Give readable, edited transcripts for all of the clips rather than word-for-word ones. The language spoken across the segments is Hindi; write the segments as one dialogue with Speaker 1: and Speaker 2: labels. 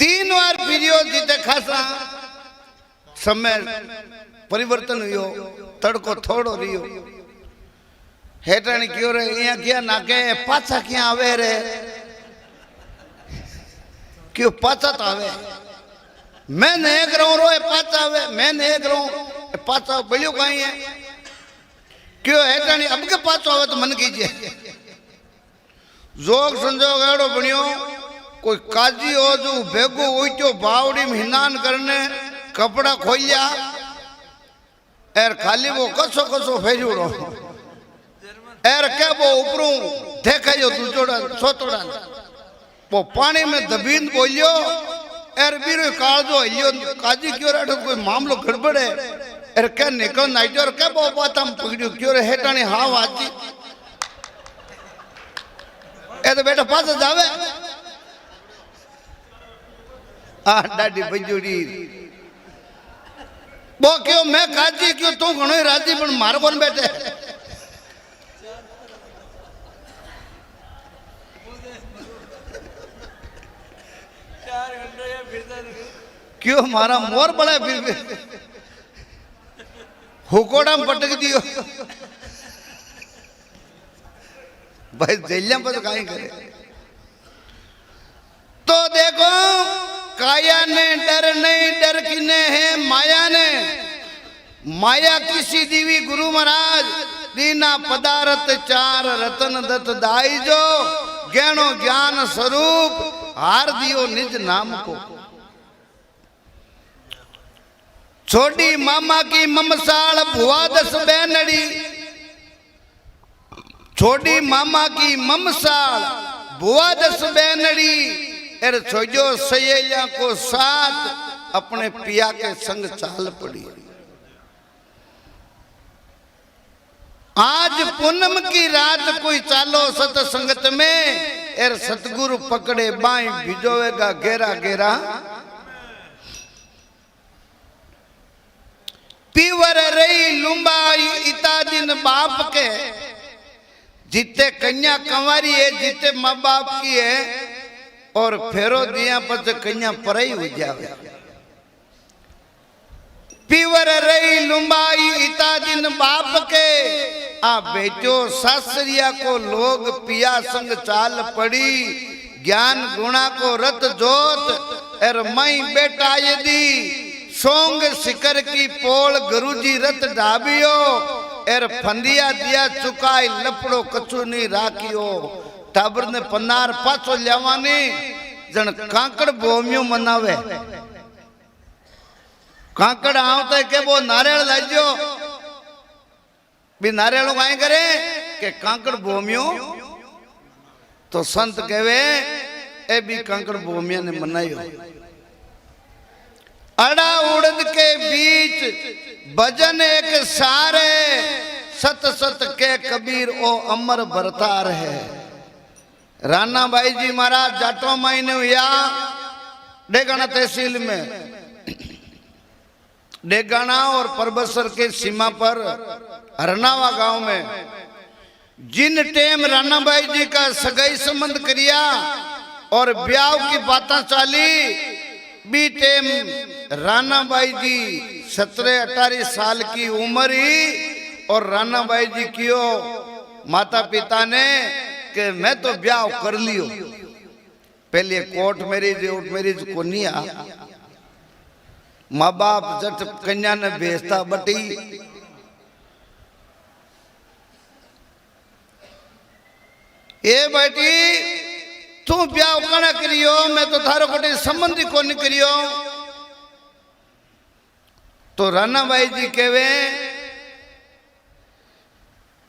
Speaker 1: 3 बार पीरियो जीते खासा समय परिवर्तन हुयो तड़को थोड़ो रियो हेटाणी क्यों रे यहाँ क्या नाके पाछा क्या आवे रे क्यों पाछा तो आवे मैं नहीं करूँ रो पाछा आवे मैं नहीं करूँ पाछा बलियो कहीं है क्यों हेटाणी अब के पाछा आवे तो मन कीजिए जोग संजोग एड़ो बनियो कोई काजी हो जो भेगो उठो बावड़ी में हिनान करने कपड़ा खोलिया एर खाली वो कसो कसो फेजूड़ो एर के वो ऊपरों देखा जो दूजोड़ा सोतोड़ा वो पानी में दबीन बोलियो एर बीरो काल जो हिलियो काजी क्यों रहा कोई मामलो गड़बड़ है एर के निकल नाइट और के वो बात हम पकड़ियो क्यों रे हेटानी हाँ वाजी ए तो बेटा पास जावे डाडी बजूड़ी वो क्यों मैं काजी क्यों तू घणो ही राजी पण मार कोन बैठे क्यों मारा मोर बड़ा फिर हुकोड़ा में पटक दियो भाई जेलिया पर तो कहीं करे तो देखो काया ने डर नहीं डर किने है माया ने माया किसी दीवी गुरु महाराज दीना पदारत 4 रतन दत्त दाई जो ज्ञानो ज्ञान स्वरूप हार दियो निज नाम को छोड़ी मामा की ममसाल भुआ 10 बैनड़ी छोड़ी मामा की ममसाल बुआ 10 बैनड़ी एर छोजो सहेलिया को साथ अपने पिया के संग चाल पड़ी आज पूनम की रात कोई चालो सतसंगत में एर सतगुरु पकड़े बाई भिजोएगा घेरा घेरा पीवर रही लुम्बाई इता दिन बाप के जिते कन्या कंवारी है जिते माँ बाप की है और फेरो दिया पर कन्या पराई हो जावे पीवर रही लुम्बाई इता दिन बाप के आ बेटो सासरिया को लोग पिया संग चाल पड़ी ज्ञान गुणा को रत जोत एर मई बेटा यदि सोंग शिखर की पोल गुरुजी रत डाबियो एर फंदिया दिया चुकाई लपड़ो कछु नहीं राखियो टाबर ने पन्नार पाछो लेवानी जन कांकड़ बोमियो मनावे कांकड़ आवता है के वो नारियल लाजो भी नारियल काई करे के कांकड़ बोमियो तो संत कहवे ए भी कांकड़ बोमिया ने मनायो अड़ा उड़द के बीच भजन एक सारे सत सत के कबीर ओ अमर बरतार है राणा भाई जी महाराज जाटो महीने हुआ डेगाना तहसील में डेगाना और परबसर के सीमा पर हरनावा गांव में जिन टेम राणा भाई जी का सगाई संबंध करिया और ब्याह की बातें चाली बी टेम राणा भाई जी 17-18 साल की उम्र ही और राणा भाई जी कियो माता पिता ने कि मैं तो ब्याह कर लियो पहले कोर्ट मैरिज को नहीं आ माँ बाप जट कन्या ने भेजता बटी ए बेटी तू ब्याह कना करियो मैं तो थारो कोटे संबंधी को नहीं करियो तो राणा भाई जी कहवे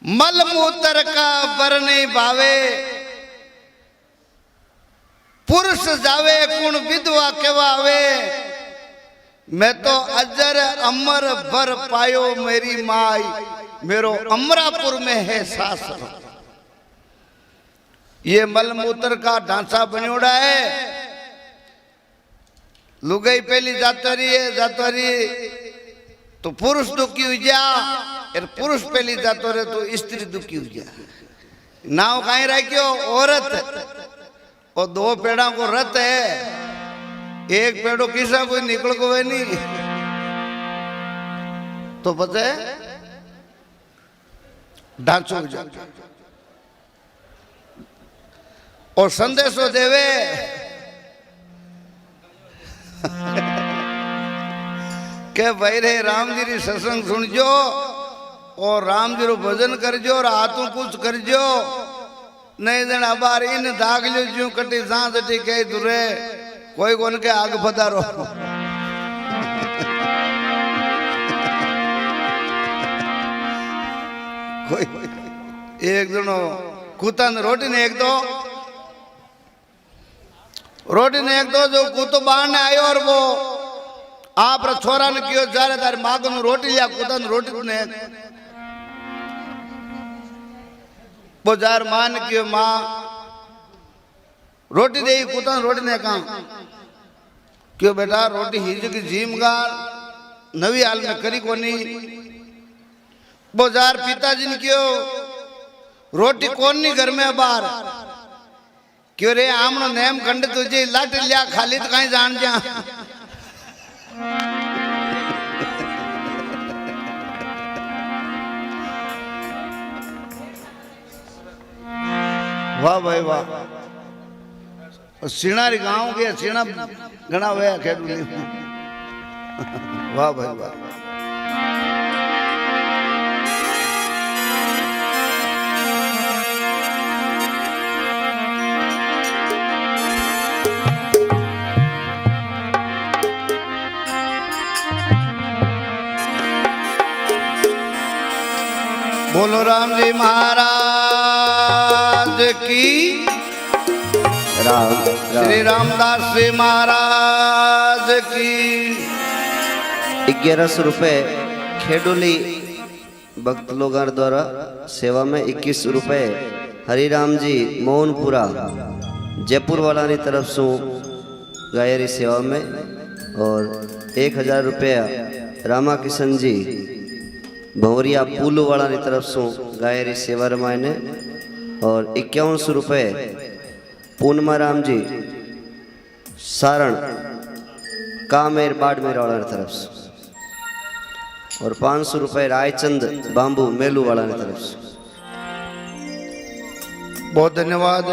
Speaker 1: मल मूत्र का बर नहीं भावे पुरुष जावे कुण विधवा कहवावे मैं तो अजर अमर बर पायो मेरी माई मेरो अमरापुर में है सासर ये मलमूत्र का ढांचा बनोड़ा है लुगाई पहली जाती रही तो पुरुष दुखी हो जा और पुरुष पहली जातो रहे तो स्त्री दुखी हो जा नाव कहीं रखियो औरत और 2 पेड़ा को रत है एक पेड़ो किसा कोई निकल को है नहीं तो पता है ढांचो हो जाए और संदेशो देवे के भाई रे राम जी री सत्संग सुनजो और राम जी रो भजन करजो और आतू कुछ करजो नहीं देना बार इन दाग लो जो कटी सांस टी कह दुरे कोई कोन के आग पधारो कोई एक जनो कुतन रोटी ने एक दो जो कुतो बाहर ने आयो और वो आप छोरा ने कियो जा रहे तारे माँ को रोटी लिया कुतन रोटी ने वो जार माँ ने कियो माँ रोटी दे कुतन रोटी ने कहा क्यों बेटा रोटी हिज की जीम गाल नवी हाल में करी कोनी वो जार पिताजी ने क्यों रोटी कौन नहीं घर में बाहर क्यों रे आमनो नेम खंड तुझे लट लिया खाली तो कहीं जान जा वाह भाई वाह सीणारी गांव के सीणा घना वे खेडू वाह भाई वाह बोलो राम जी महाराज की श्री रामदास जी महाराज की
Speaker 2: 1100 रुपए खेडोली भक्त लोगार द्वारा सेवा में 21 रुपए हरिराम जी मोहनपुरा जयपुर वाला की तरफ से गायरी सेवा में और 1000 रुपया रामा किशन जी भंवरिया पुलू वाला की तरफ से गायरी सेवा रमायने और 51 रुपये पूनमा राम जी सारण कामेर बाड़मेर वाला की तरफ से और 500 रुपये रायचंद बांबू मेलू वाला की तरफ से
Speaker 1: बहुत धन्यवाद।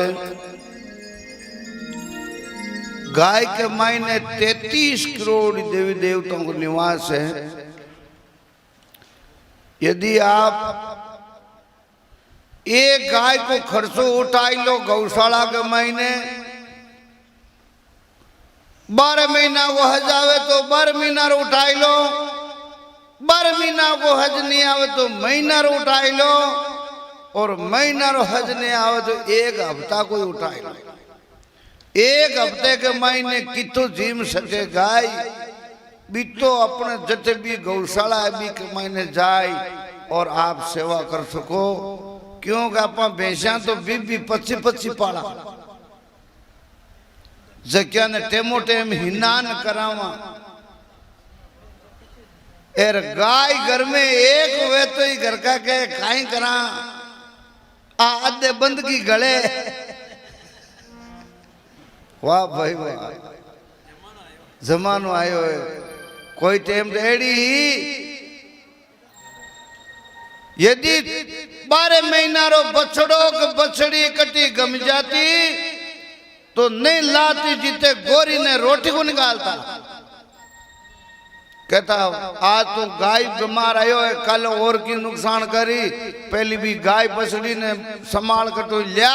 Speaker 1: गाय के मायने 33 करोड़ देवी देवताओं का निवास है। यदि आप एक गाय को खर्चो उठाई लो गौशाला के महीने 12 महीना को हज आवे तो 12 महीना उठाई लो, 12 महीना को हज नहीं आवे तो महीना उठाई लो और महीना हज नहीं आवे तो एक हफ्ता को उठाई लो। एक हफ्ते के महीने कितो जीम सके गाय भी तो अपने जते भी गौशाला भी के महीने जाए और आप सेवा कर सको क्योंकि आप भैंसा तो भी 25 पाला जक्या ने टेमो टेम हिनान करावा एर गाय घर में एक वे तो ही घर का के खाई करा आधे बंद की गले वाह भाई वाह जमानो आयो है कोई टेम एड़ी ही यदि 12 महीना रो बछड़ो बछड़ी कटी गम जाती तो नहीं लाती जीते गोरी ने रोटी को निकालता। कहता आज तो गाय बीमार आयो है कल और की नुकसान करी पहली भी गाय बछड़ी ने संभाल कटो लिया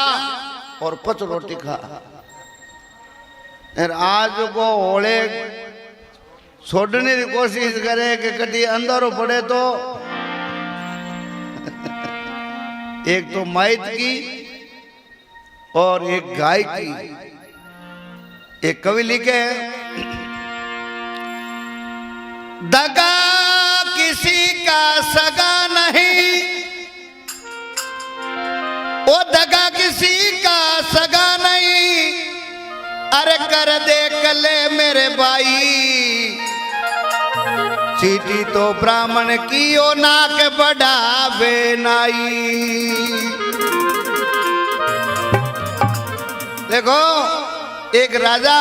Speaker 1: और पच रोटी खा। आज को होले छोड़ने की कोशिश करे कि कटी अंदर पड़े तो एक तो माइट की और एक गाय की। एक कवि लिखे दगा किसी का सगा नहीं, ओ दगा किसी का सगा नहीं, अरे कर दे कले मेरे भाई चीटी तो ब्राह्मण की ओ नाक बढ़ावे नाई। देखो एक राजा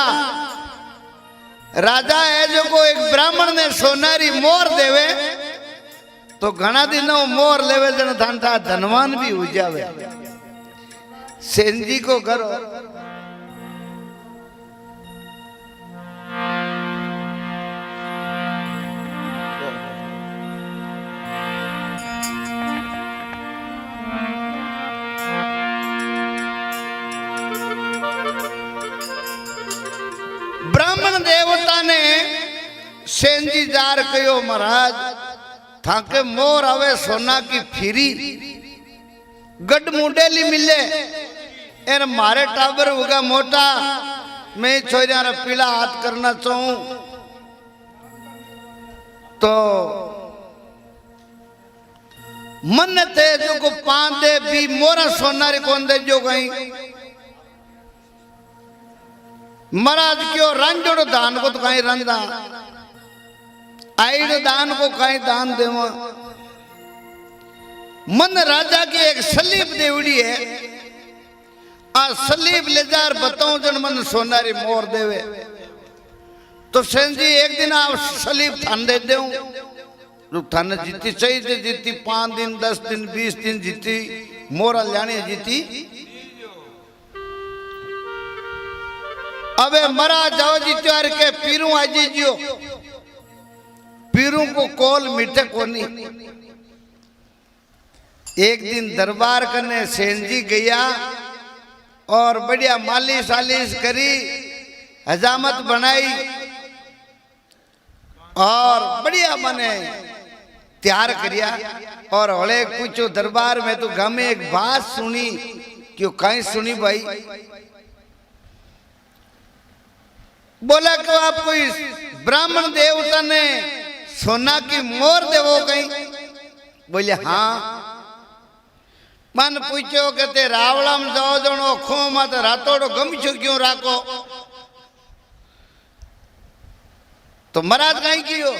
Speaker 1: राजा है जो को एक ब्राह्मण ने सोनारी मोर देवे तो घना दिन मोर लेवे जन था धनवान भी हो जावे। सेन जी को करो ब्राह्मण देवता ने सेन जी जार कहो महाराज थाके मोर आवे सोना की फिरी गड मुंडेली मिले एर मारे टाबर होगा मोटा मैं छोरिया रा पीला हाथ करना चाहूं तो मन थे जो को पान दे भी मोरा सोनारी कौन दे जो कहीं महाराज क्यों रंजोड़ दान को तो कहीं रंजा आईड दान को कहीं दान देवा मन राजा की एक सलीब देवड़ी है आ सलीब ले जार बताऊं जन मन सोनारी मोर देवे तो सेन जी एक दिन आप सलीब थान दे देऊं थाने जीती चाहिए जीती 5 दिन 10 दिन 20 दिन जीती मोरा लाने जीती अबे मरा जाओ जी त्योहार के पीरू आजी जियो पीरू को कोल मिटे कोनी। एक दिन दरबार करने सेन जी गया और बढ़िया मालिश आलिश करी हजामत बनाई और बढ़िया मने तैयार करिया और हले पूछो दरबार में तो गाँव में एक बात सुनी क्यों कहीं सुनी भाई बोला कि आपको इस ब्राह्मण देवता ने सोना की मोर देवो कहीं बोले हाँ मन पूछो कहते रावला में जाओ जनो खो मत रातोड़ो गमछो क्यों राखो तो महाराज कहीं कियो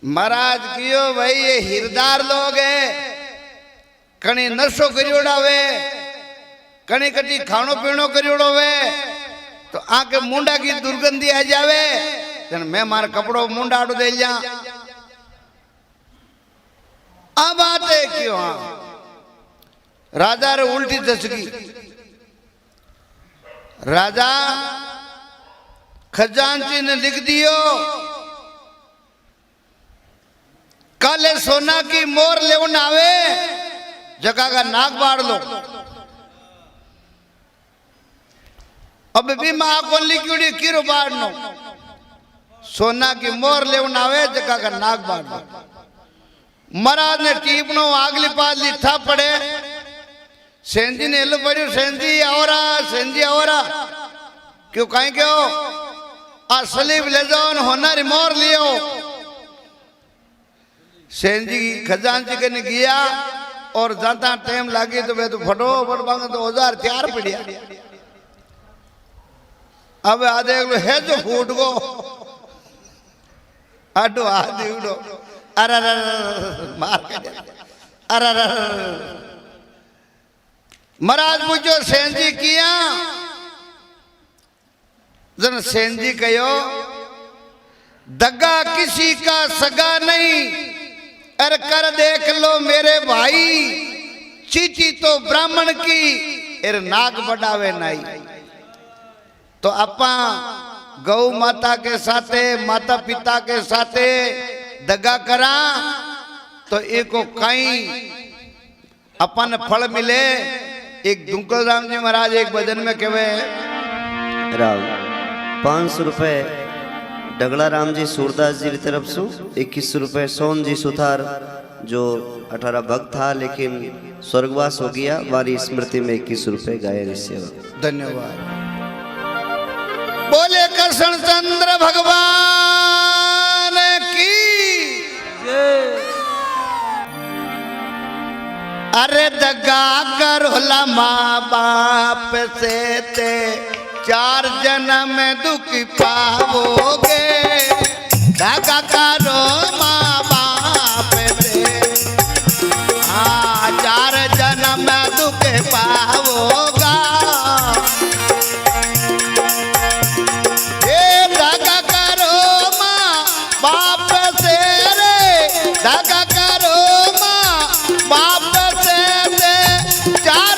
Speaker 1: महाराज कियो भाई ये हिरदार लोग है कणी नशो करियोड़ा वे कणी कटी खानो पीनो करियोड़ो वे तो आके मुंडा की दुर्गंधी आ जावे जन मैं मार कपड़ो मुंडा आड़ो दे जा अब आते क्यों हाँ राजा रे उल्टी दसगी राजा खजांची ने लिख दियो काले सोना की मोर लेवन आवे जगह का नाक बाढ़ लो अब भी मां को लिक्विडी किरो बाढ़नो सोना की मोर लेवन आवे जगह का नाक बाढ़ लो। महाराज ने टीपनो आगली पाली था पड़े सेंजी ने लो पड़ी सेंजी आवरा क्यों कहीं क्यों आ सलीब ले जाओ होनरी मोर लियो सेंजी खजांची के ने गया और जाता टाइम लगी तो वे तो फटोफट बांग तो औजार तैयार पड़िया अब आधे है जो फूट को आडो आदि उड़ो अरे मार के अरे महाराज पूछो सेन जी किया जन सेन जी कहो दगा किसी का सगा नहीं अरे कर देख लो मेरे भाई चीटी तो ब्राह्मण की एर नाग बढ़ावे नहीं तो अपा गौ माता के साथे माता पिता के साथे दगा करा तो एको कहीं अपन फल मिले। एक दुंकल राम जी महाराज एक भजन में कहे
Speaker 2: राव 500 रुपए डगला राम जी सूरदास जी की तरफ से 21 रुपए सोन जी सुथार जो 18 भक्त था लेकिन स्वर्गवास हो गया वारी स्मृति में 21 रुपए गाय सेवा।
Speaker 1: धन्यवाद। बोले कृष्ण चंद्र भगवान की अरे दगा करोला माँ बाप से ते 4 जन्म दुख पाओगे दगा करो माँ बाप से हाँ 4 जन्म दुख पाओगा बाप से रे दगा करो माँ बाप से चार